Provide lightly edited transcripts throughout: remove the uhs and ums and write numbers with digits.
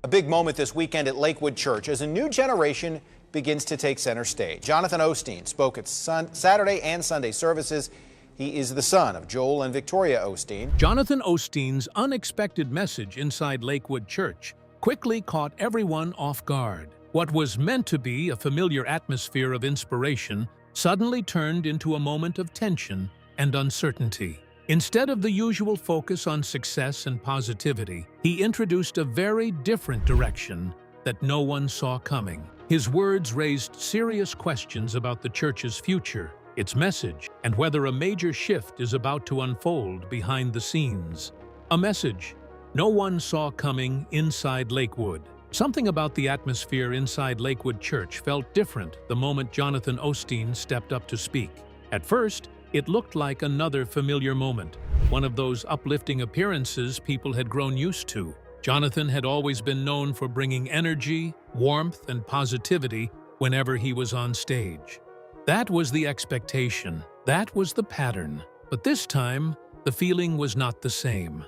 A big moment this weekend at Lakewood Church as a new generation begins to take center stage. Jonathan Osteen spoke at Saturday and Sunday services. He is the son of Joel and Victoria Osteen. Jonathan Osteen's unexpected message inside Lakewood Church quickly caught everyone off guard. What was meant to be a familiar atmosphere of inspiration suddenly turned into a moment of tension and uncertainty. Instead of the usual focus on success and positivity, he introduced a very different direction that no one saw coming. His words raised serious questions about the church's future, its message, and whether a major shift is about to unfold behind the scenes. A message no one saw coming inside Lakewood. Something about the atmosphere inside Lakewood Church felt different the moment Jonathan Osteen stepped up to speak. At first, it looked like another familiar moment, one of those uplifting appearances people had grown used to. Jonathan had always been known for bringing energy, warmth, and positivity whenever he was on stage. That was the expectation. That was the pattern. But this time, the feeling was not the same.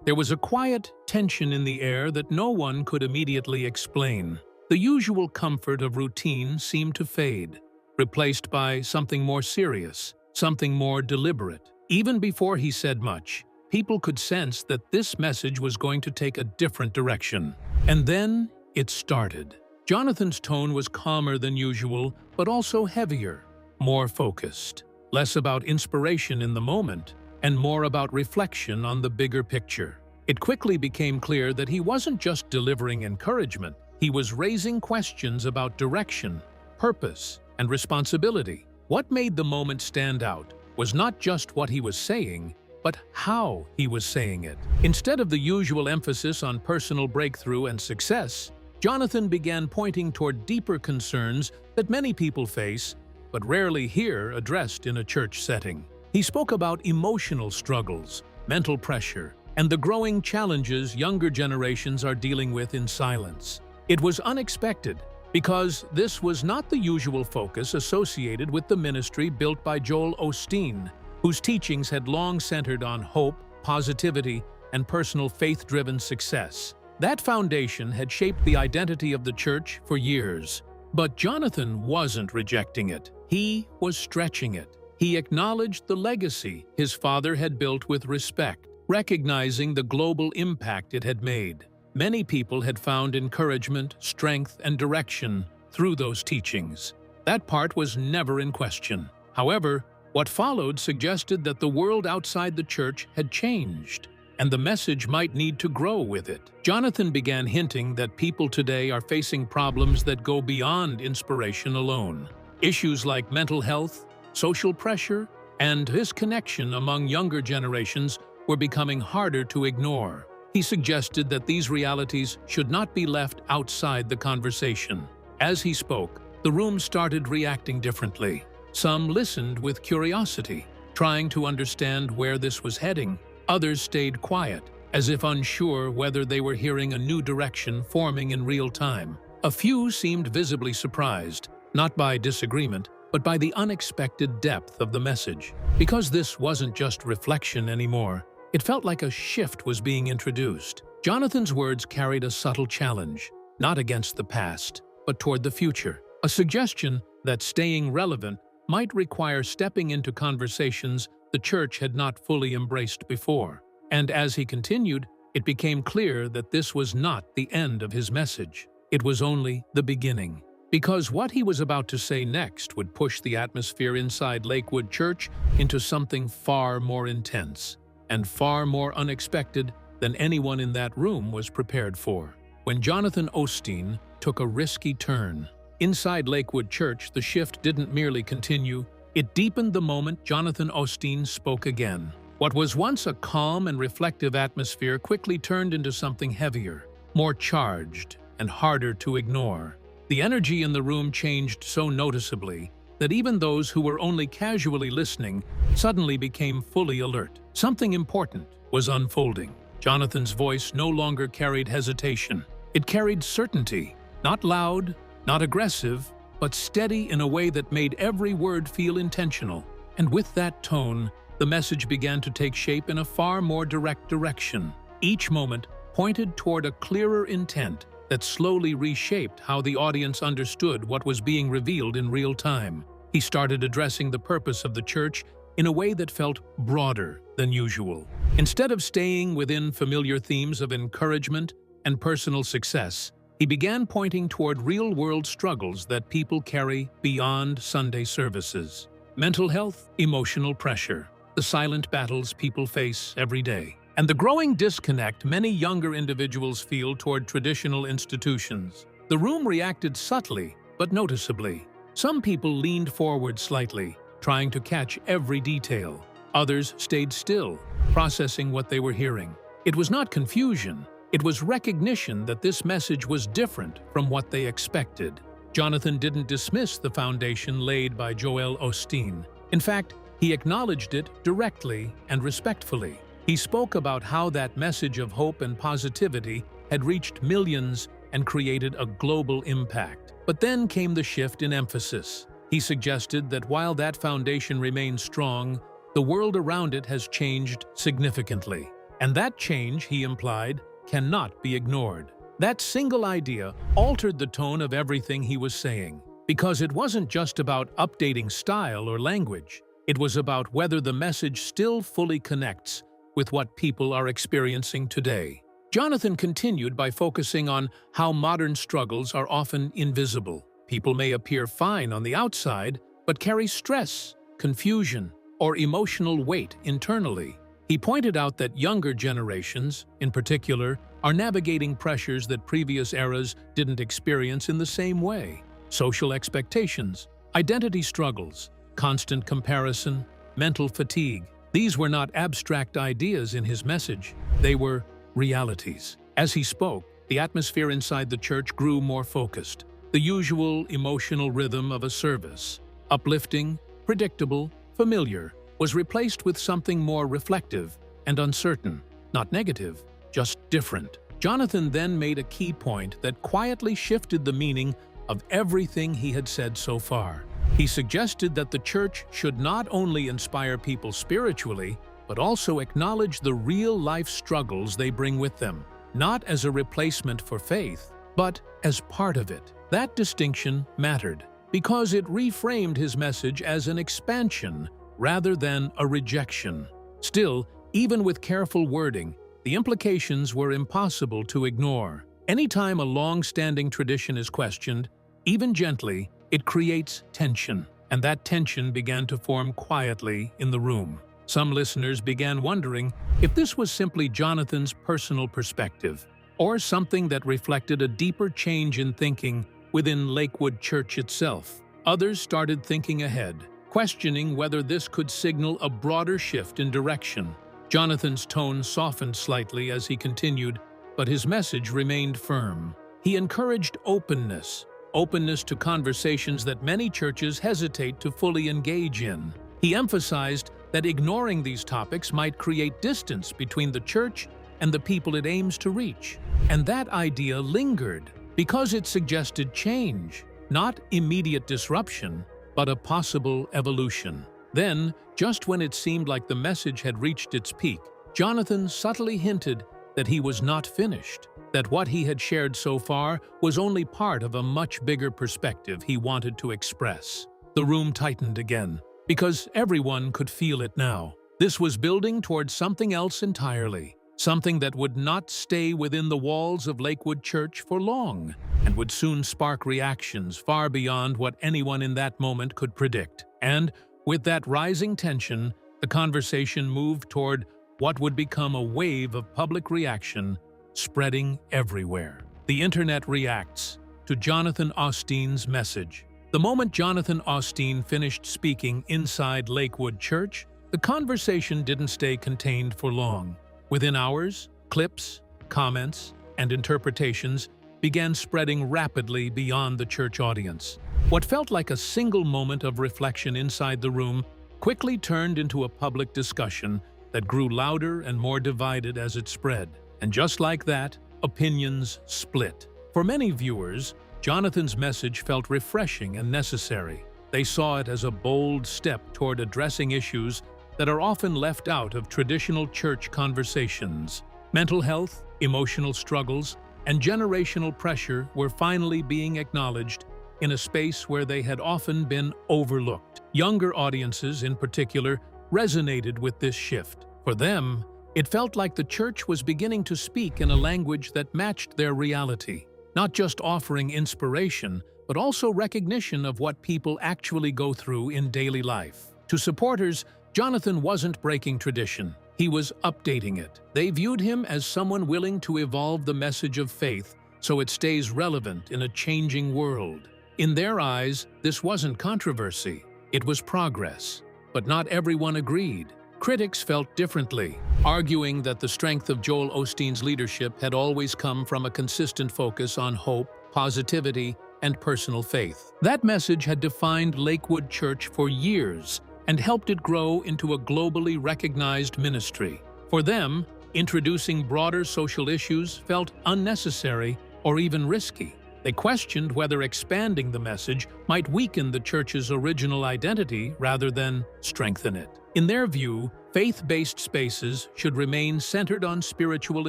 There was a quiet tension in the air that no one could immediately explain. The usual comfort of routine seemed to fade, replaced by something more serious, something more deliberate. Even before he said much, people could sense that this message was going to take a different direction. And then it started. Jonathan's tone was calmer than usual, but also heavier, more focused. Less about inspiration in the moment, and more about reflection on the bigger picture. It quickly became clear that he wasn't just delivering encouragement, he was raising questions about direction, purpose, and responsibility. What made the moment stand out was not just what he was saying, but how he was saying it. Instead of the usual emphasis on personal breakthrough and success, Jonathan began pointing toward deeper concerns that many people face, but rarely hear addressed in a church setting. He spoke about emotional struggles, mental pressure, and the growing challenges younger generations are dealing with in silence. It was unexpected, because this was not the usual focus associated with the ministry built by Joel Osteen, whose teachings had long centered on hope, positivity, and personal faith-driven success. That foundation had shaped the identity of the church for years. But Jonathan wasn't rejecting it. He was stretching it. He acknowledged the legacy his father had built with respect, recognizing the global impact it had made. Many people had found encouragement, strength, and direction through those teachings. That part was never in question. However, what followed suggested that the world outside the church had changed, and the message might need to grow with it. Jonathan began hinting that people today are facing problems that go beyond inspiration alone. Issues like mental health, social pressure, and disconnection among younger generations were becoming harder to ignore. He suggested that these realities should not be left outside the conversation. As he spoke, the room started reacting differently. Some listened with curiosity, trying to understand where this was heading. Others stayed quiet, as if unsure whether they were hearing a new direction forming in real time. A few seemed visibly surprised, not by disagreement, but by the unexpected depth of the message. Because this wasn't just reflection anymore, it felt like a shift was being introduced. Jonathan's words carried a subtle challenge, not against the past, but toward the future. A suggestion that staying relevant might require stepping into conversations the church had not fully embraced before. And as he continued, it became clear that this was not the end of his message. It was only the beginning. Because what he was about to say next would push the atmosphere inside Lakewood Church into something far more intense and far more unexpected than anyone in that room was prepared for. When Jonathan Osteen took a risky turn inside Lakewood Church, the shift didn't merely continue, it deepened the moment Jonathan Osteen spoke again. What was once a calm and reflective atmosphere quickly turned into something heavier, more charged, and harder to ignore. The energy in the room changed so noticeably that even those who were only casually listening suddenly became fully alert. Something important was unfolding. Jonathan's voice no longer carried hesitation. It carried certainty, not loud, not aggressive, but steady in a way that made every word feel intentional. And with that tone, the message began to take shape in a far more direct direction. Each moment pointed toward a clearer intent, that slowly reshaped how the audience understood what was being revealed in real time. He started addressing the purpose of the church in a way that felt broader than usual. Instead of staying within familiar themes of encouragement and personal success, he began pointing toward real-world struggles that people carry beyond Sunday services. Mental health, emotional pressure, the silent battles people face every day, and the growing disconnect many younger individuals feel toward traditional institutions. The room reacted subtly but noticeably. Some people leaned forward slightly, trying to catch every detail. Others stayed still, processing what they were hearing. It was not confusion. It was recognition that this message was different from what they expected. Jonathan didn't dismiss the foundation laid by Joel Osteen. In fact, he acknowledged it directly and respectfully. He spoke about how that message of hope and positivity had reached millions and created a global impact. But then came the shift in emphasis. He suggested that while that foundation remains strong, the world around it has changed significantly. And that change, he implied, cannot be ignored. That single idea altered the tone of everything he was saying, because it wasn't just about updating style or language. It was about whether the message still fully connects with what people are experiencing today. Jonathan continued by focusing on how modern struggles are often invisible. People may appear fine on the outside, but carry stress, confusion, or emotional weight internally. He pointed out that younger generations, in particular, are navigating pressures that previous eras didn't experience in the same way. Social expectations, identity struggles, constant comparison, mental fatigue. These were not abstract ideas in his message. They were realities. As he spoke, the atmosphere inside the church grew more focused. The usual emotional rhythm of a service, uplifting, predictable, familiar, was replaced with something more reflective and uncertain, not negative, just different. Jonathan then made a key point that quietly shifted the meaning of everything he had said so far. He suggested that the church should not only inspire people spiritually, but also acknowledge the real-life struggles they bring with them, not as a replacement for faith, but as part of it. That distinction mattered, because it reframed his message as an expansion rather than a rejection. Still, even with careful wording, the implications were impossible to ignore. Anytime a long-standing tradition is questioned, even gently, it creates tension, and that tension began to form quietly in the room. Some listeners began wondering if this was simply Jonathan's personal perspective, or something that reflected a deeper change in thinking within Lakewood Church itself. Others started thinking ahead, questioning whether this could signal a broader shift in direction. Jonathan's tone softened slightly as he continued, but his message remained firm. He encouraged openness to conversations that many churches hesitate to fully engage in. He emphasized that ignoring these topics might create distance between the church and the people it aims to reach. And that idea lingered because it suggested change, not immediate disruption, but a possible evolution. Then, just when it seemed like the message had reached its peak, Jonathan subtly hinted that he was not finished, that what he had shared so far was only part of a much bigger perspective he wanted to express. The room tightened again, because everyone could feel it now. This was building towards something else entirely, something that would not stay within the walls of Lakewood Church for long, and would soon spark reactions far beyond what anyone in that moment could predict. And with that rising tension, the conversation moved toward what would become a wave of public reaction, spreading everywhere. The internet reacts to Jonathan Osteen's message. The moment Jonathan Osteen finished speaking inside Lakewood Church, the conversation didn't stay contained for long. Within hours, clips, comments, and interpretations began spreading rapidly beyond the church audience. What felt like a single moment of reflection inside the room quickly turned into a public discussion that grew louder and more divided as it spread. And just like that, opinions split. For many viewers, Jonathan's message felt refreshing and necessary. They saw it as a bold step toward addressing issues that are often left out of traditional church conversations. Mental health, emotional struggles, and generational pressure were finally being acknowledged in a space where they had often been overlooked. Younger audiences, in particular, resonated with this shift. For them, it felt like the church was beginning to speak in a language that matched their reality, not just offering inspiration, but also recognition of what people actually go through in daily life. To supporters, Jonathan wasn't breaking tradition. He was updating it. They viewed him as someone willing to evolve the message of faith so it stays relevant in a changing world. In their eyes, this wasn't controversy. It was progress. But not everyone agreed. Critics felt differently, arguing that the strength of Joel Osteen's leadership had always come from a consistent focus on hope, positivity, and personal faith. That message had defined Lakewood Church for years and helped it grow into a globally recognized ministry. For them, introducing broader social issues felt unnecessary or even risky. They questioned whether expanding the message might weaken the church's original identity rather than strengthen it. In their view, faith-based spaces should remain centered on spiritual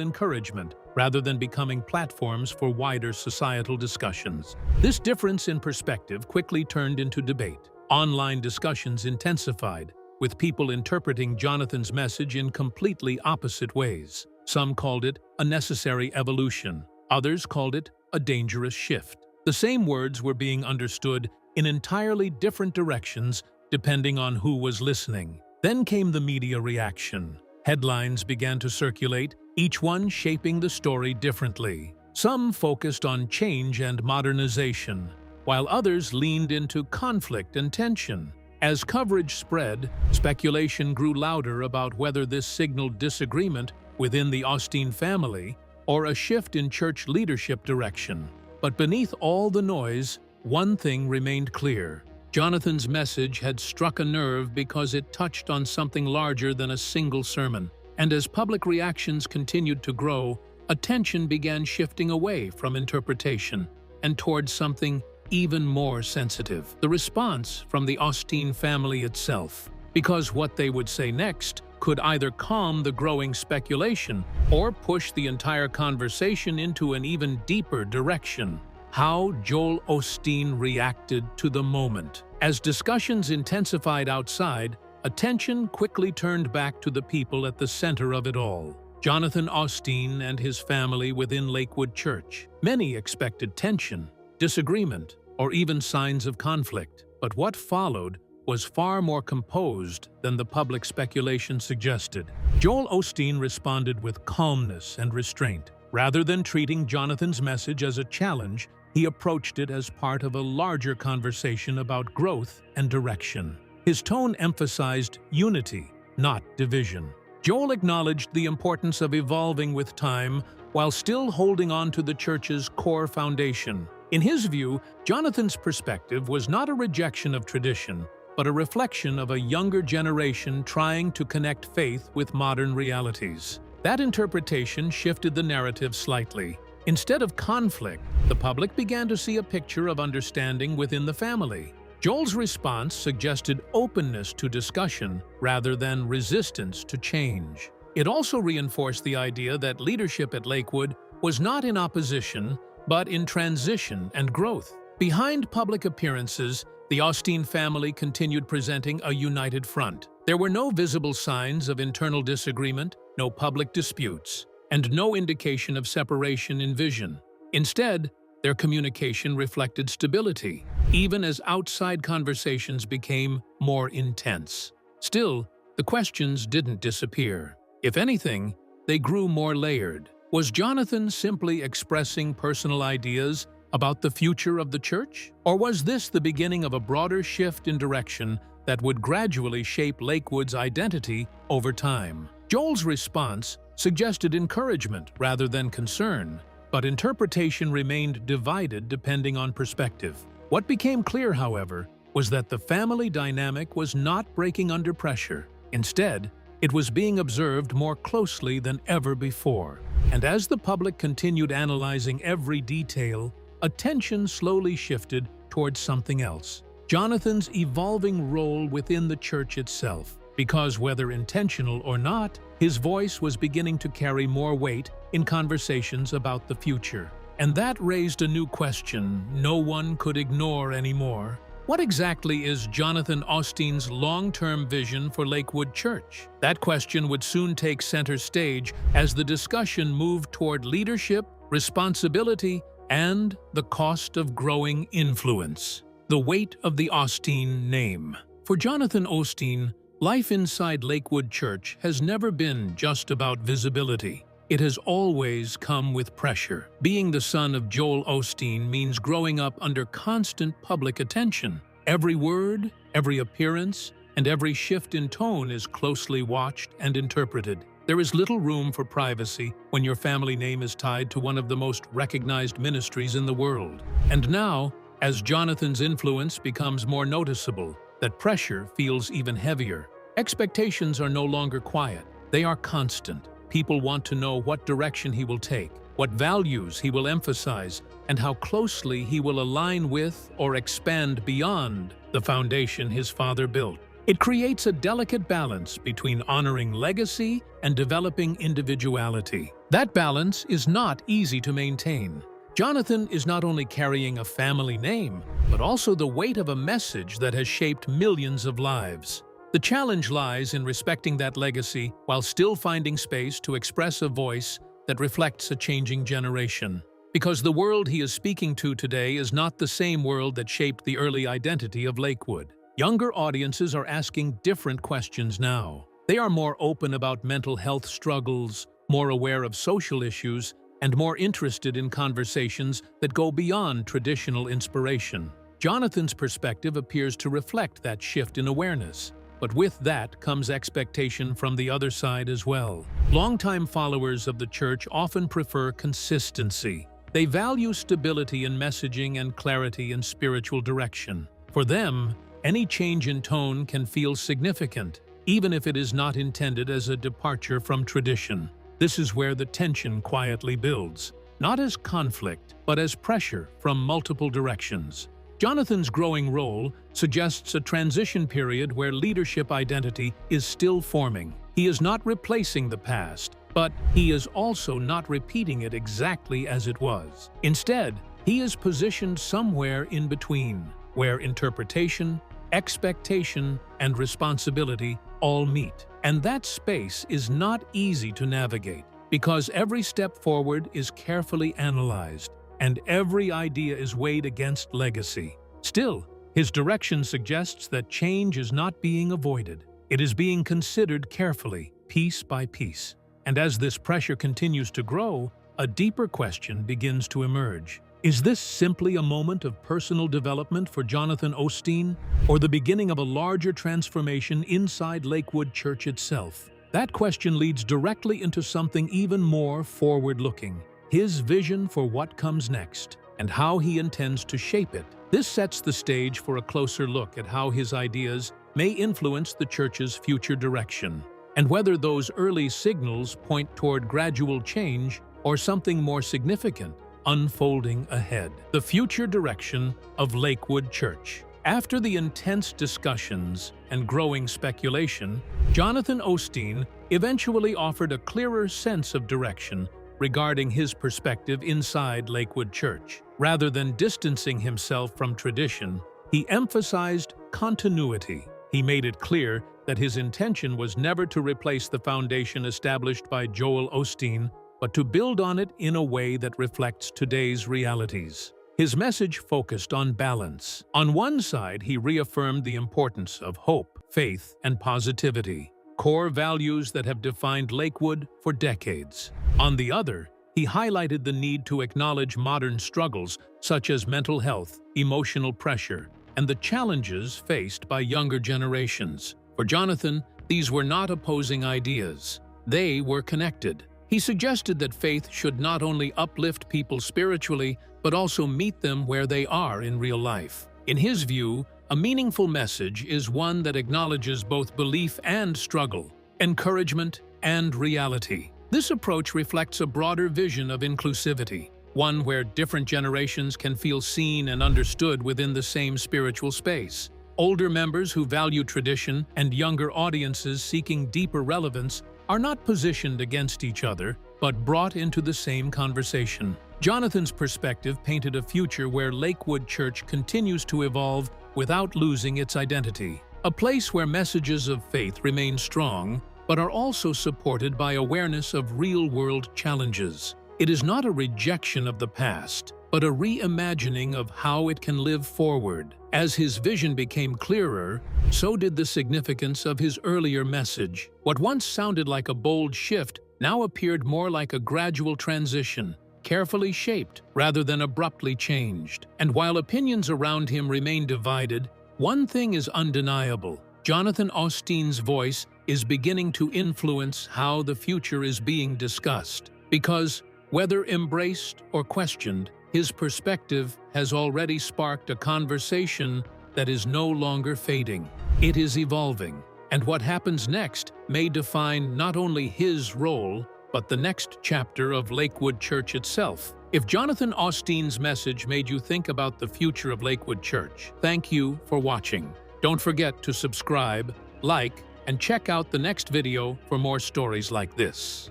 encouragement rather than becoming platforms for wider societal discussions. This difference in perspective quickly turned into debate. Online discussions intensified, with people interpreting Jonathan's message in completely opposite ways. Some called it a necessary evolution. Others called it a dangerous shift. The same words were being understood in entirely different directions depending on who was listening. Then came the media reaction. Headlines began to circulate, each one shaping the story differently. Some focused on change and modernization, while others leaned into conflict and tension. As coverage spread, speculation grew louder about whether this signaled disagreement within the Osteen family or a shift in church leadership direction. But beneath all the noise, one thing remained clear. Jonathan's message had struck a nerve because it touched on something larger than a single sermon. And as public reactions continued to grow, attention began shifting away from interpretation and towards something even more sensitive: the response from the Osteen family itself. Because what they would say next could either calm the growing speculation or push the entire conversation into an even deeper direction. How Joel Osteen reacted to the moment. As discussions intensified outside, attention quickly turned back to the people at the center of it all: Jonathan Osteen and his family within Lakewood Church. Many expected tension, disagreement, or even signs of conflict. But what followed was far more composed than the public speculation suggested. Joel Osteen responded with calmness and restraint. Rather than treating Jonathan's message as a challenge, he approached it as part of a larger conversation about growth and direction. His tone emphasized unity, not division. Joel acknowledged the importance of evolving with time while still holding on to the church's core foundation. In his view, Jonathan's perspective was not a rejection of tradition, but a reflection of a younger generation trying to connect faith with modern realities. That interpretation shifted the narrative slightly. Instead of conflict, the public began to see a picture of understanding within the family. Joel's response suggested openness to discussion rather than resistance to change. It also reinforced the idea that leadership at Lakewood was not in opposition, but in transition and growth. Behind public appearances, the Osteen family continued presenting a united front. There were no visible signs of internal disagreement, no public disputes, and no indication of separation in vision. Instead, their communication reflected stability, even as outside conversations became more intense. Still, the questions didn't disappear. If anything, they grew more layered. Was Jonathan simply expressing personal ideas about the future of the church? Or was this the beginning of a broader shift in direction that would gradually shape Lakewood's identity over time? Joel's response suggested encouragement rather than concern, but interpretation remained divided depending on perspective. What became clear, however, was that the family dynamic was not breaking under pressure. Instead, it was being observed more closely than ever before. And as the public continued analyzing every detail, attention slowly shifted towards something else: Jonathan's evolving role within the church itself. Because whether intentional or not, His voice was beginning to carry more weight in conversations about the future. And that raised a new question no one could ignore anymore. What exactly is Jonathan Osteen's long-term vision for Lakewood Church? That question would soon take center stage as the discussion moved toward leadership, responsibility, and the cost of growing influence. The weight of the Osteen name. For Jonathan Osteen, life inside Lakewood Church has never been just about visibility. It has always come with pressure. Being the son of Joel Osteen means growing up under constant public attention. Every word, every appearance, and every shift in tone is closely watched and interpreted. There is little room for privacy when your family name is tied to one of the most recognized ministries in the world. And now, as Jonathan's influence becomes more noticeable, that pressure feels even heavier. Expectations are no longer quiet. They are constant. People want to know what direction he will take, what values he will emphasize, and how closely he will align with or expand beyond the foundation his father built. It creates a delicate balance between honoring legacy and developing individuality. That balance is not easy to maintain. Jonathan is not only carrying a family name, but also the weight of a message that has shaped millions of lives. The challenge lies in respecting that legacy while still finding space to express a voice that reflects a changing generation. Because the world he is speaking to today is not the same world that shaped the early identity of Lakewood. Younger audiences are asking different questions now. They are more open about mental health struggles, more aware of social issues, and more interested in conversations that go beyond traditional inspiration. Jonathan's perspective appears to reflect that shift in awareness. But with that comes expectation from the other side as well. Longtime followers of the church often prefer consistency. They value stability in messaging and clarity in spiritual direction. For them, any change in tone can feel significant, even if it is not intended as a departure from tradition. This is where the tension quietly builds, not as conflict, but as pressure from multiple directions. Jonathan's growing role suggests a transition period where leadership identity is still forming. He is not replacing the past, but he is also not repeating it exactly as it was. Instead, he is positioned somewhere in between, where interpretation, expectation, and responsibility all meet. And that space is not easy to navigate, because every step forward is carefully analyzed, and every idea is weighed against legacy. Still, his direction suggests that change is not being avoided. It is being considered carefully, piece by piece. And as this pressure continues to grow, a deeper question begins to emerge. Is this simply a moment of personal development for Jonathan Osteen, or the beginning of a larger transformation inside Lakewood Church itself? That question leads directly into something even more forward-looking: his vision for what comes next, and how he intends to shape it. This sets the stage for a closer look at how his ideas may influence the church's future direction, and whether those early signals point toward gradual change or something more significant unfolding ahead. The future direction of Lakewood Church. After the intense discussions and growing speculation, Jonathan Osteen eventually offered a clearer sense of direction regarding his perspective inside Lakewood Church. Rather than distancing himself from tradition, he emphasized continuity. He made it clear that his intention was never to replace the foundation established by Joel Osteen, but to build on it in a way that reflects today's realities. His message focused on balance. On one side, he reaffirmed the importance of hope, faith, and positivity, core values that have defined Lakewood for decades. On the other, he highlighted the need to acknowledge modern struggles such as mental health, emotional pressure, and the challenges faced by younger generations. For Jonathan, these were not opposing ideas. They were connected. He suggested that faith should not only uplift people spiritually, but also meet them where they are in real life. In his view, a meaningful message is one that acknowledges both belief and struggle, encouragement and reality. This approach reflects a broader vision of inclusivity, one where different generations can feel seen and understood within the same spiritual space. Older members who value tradition and younger audiences seeking deeper relevance are not positioned against each other, but brought into the same conversation. Jonathan's perspective painted a future where Lakewood Church continues to evolve without losing its identity. A place where messages of faith remain strong, but are also supported by awareness of real-world challenges. It is not a rejection of the past, but a reimagining of how it can live forward. As his vision became clearer, so did the significance of his earlier message. What once sounded like a bold shift now appeared more like a gradual transition, carefully shaped rather than abruptly changed. And while opinions around him remain divided, one thing is undeniable. Jonathan Osteen's voice is beginning to influence how the future is being discussed. Because, whether embraced or questioned, his perspective has already sparked a conversation that is no longer fading. It is evolving, and what happens next may define not only his role, but the next chapter of Lakewood Church itself. If Jonathan Osteen's message made you think about the future of Lakewood Church, thank you for watching. Don't forget to subscribe, like, and check out the next video for more stories like this.